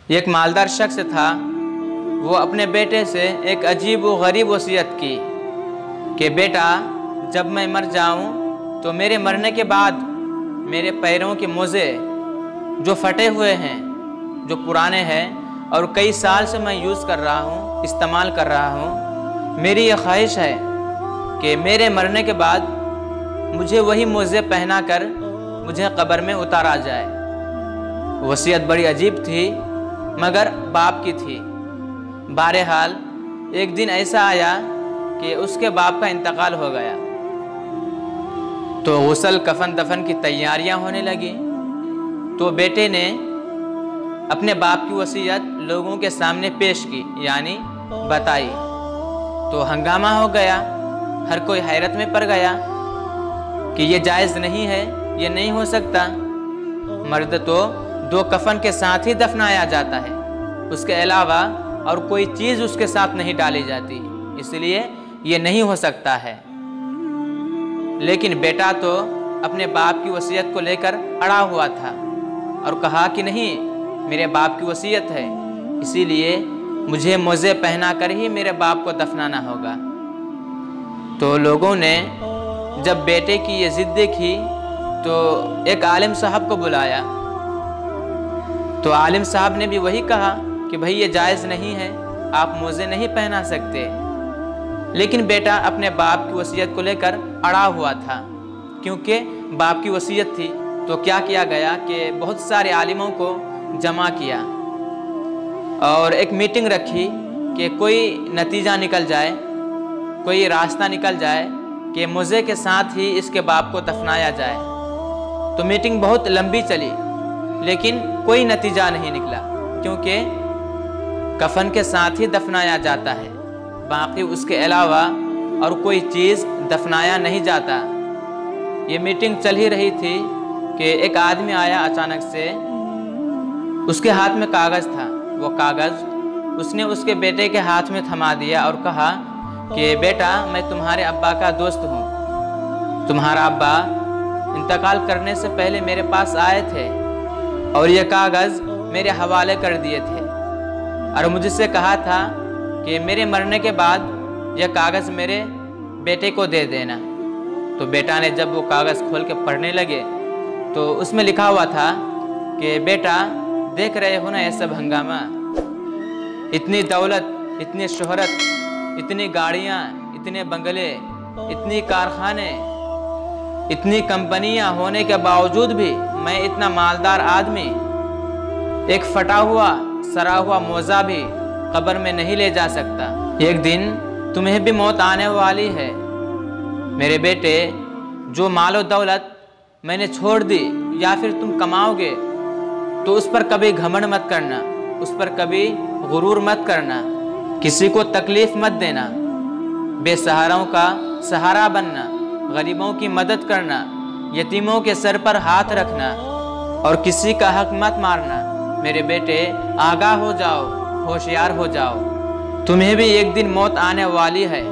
एक मालदार शख्स था। वो अपने बेटे से एक अजीब व गरीब वसीयत की कि बेटा, जब मैं मर जाऊं तो मेरे मरने के बाद मेरे पैरों के मोज़े जो फटे हुए हैं, जो पुराने हैं और कई साल से मैं यूज़ कर रहा हूं, इस्तेमाल कर रहा हूं, मेरी ये ख्वाहिश है कि मेरे मरने के बाद मुझे वही मोज़े पहना कर मुझे कब्र में उतारा जाए। वसीयत बड़ी अजीब थी मगर बाप की थी। बहरहाल एक दिन ऐसा आया कि उसके बाप का इंतकाल हो गया तो गुस्ल कफन दफन की तैयारियां होने लगी। तो बेटे ने अपने बाप की वसीयत लोगों के सामने पेश की, यानी बताई। तो हंगामा हो गया, हर कोई हैरत में पड़ गया कि ये जायज़ नहीं है, ये नहीं हो सकता। मर्द तो 2 कफन के साथ ही दफनाया जाता है, उसके अलावा और कोई चीज़ उसके साथ नहीं डाली जाती, इसलिए ये नहीं हो सकता है। लेकिन बेटा तो अपने बाप की वसीयत को लेकर अड़ा हुआ था और कहा कि नहीं, मेरे बाप की वसीयत है, इसीलिए मुझे मोज़े पहना कर ही मेरे बाप को दफनाना होगा। तो लोगों ने जब बेटे की ये ज़िद देखी तो एक आलिम साहब को बुलाया। तो आलिम साहब ने भी वही कहा कि भाई ये जायज़ नहीं है, आप मोज़े नहीं पहना सकते। लेकिन बेटा अपने बाप की वसीयत को लेकर अड़ा हुआ था, क्योंकि बाप की वसीयत थी। तो क्या किया गया कि बहुत सारे आलिमों को जमा किया और एक मीटिंग रखी कि कोई नतीजा निकल जाए, कोई रास्ता निकल जाए कि मोज़े के साथ ही इसके बाप को दफनाया जाए। तो मीटिंग बहुत लंबी चली लेकिन कोई नतीजा नहीं निकला, क्योंकि कफन के साथ ही दफनाया जाता है, बाकी उसके अलावा और कोई चीज़ दफनाया नहीं जाता। ये मीटिंग चल ही रही थी कि एक आदमी आया अचानक से, उसके हाथ में कागज़ था। वो कागज़ उसने उसके बेटे के हाथ में थमा दिया और कहा कि बेटा, मैं तुम्हारे अब्बा का दोस्त हूँ, तुम्हारा अब्बा इंतकाल करने से पहले मेरे पास आए थे और ये कागज़ मेरे हवाले कर दिए थे और मुझसे कहा था कि मेरे मरने के बाद यह कागज़ मेरे बेटे को दे देना। तो बेटा ने जब वो कागज़ खोल के पढ़ने लगे तो उसमें लिखा हुआ था कि बेटा, देख रहे हो ना ये सब हंगामा, इतनी दौलत, इतनी शोहरत, इतनी गाड़ियाँ, इतने बंगले, इतनी कारखाने, इतनी कंपनियां होने के बावजूद भी मैं इतना मालदार आदमी एक फटा हुआ सरा हुआ मोज़ा भी कब्र में नहीं ले जा सकता। एक दिन तुम्हें भी मौत आने वाली है मेरे बेटे। जो मालो दौलत मैंने छोड़ दी या फिर तुम कमाओगे तो उस पर कभी घमंड मत करना, उस पर कभी गुरूर मत करना, किसी को तकलीफ़ मत देना, बेसहाराओं का सहारा बनना, गरीबों की मदद करना, यतीमों के सर पर हाथ रखना और किसी का हक मत मारना। मेरे बेटे, आगाह हो जाओ, होशियार हो जाओ, तुम्हें भी एक दिन मौत आने वाली है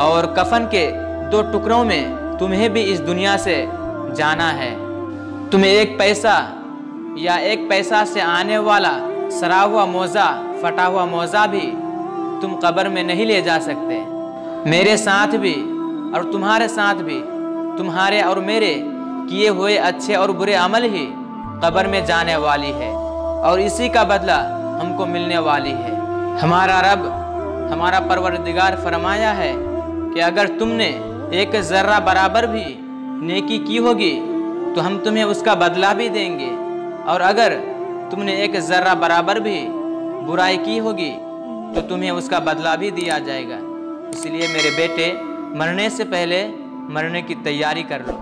और कफन के 2 टुकड़ों में तुम्हें भी इस दुनिया से जाना है। तुम्हें 1 पैसा या 1 पैसा से आने वाला सरा हुआ मोज़ा, फटा हुआ मोज़ा भी तुम कब्र में नहीं ले जा सकते। मेरे साथ भी और तुम्हारे साथ भी तुम्हारे और मेरे किए हुए अच्छे और बुरे अमल ही कब्र में जाने वाली है और इसी का बदला हमको मिलने वाली है। हमारा रब, हमारा परवरदिगार फरमाया है कि अगर तुमने 1 ज़र्रा बराबर भी नेकी की होगी तो हम तुम्हें उसका बदला भी देंगे, और अगर तुमने 1 ज़र्रा बराबर भी बुराई की होगी तो तुम्हें उसका बदला भी दिया जाएगा। इसलिए मेरे बेटे, मरने से पहले मरने की तैयारी कर लो।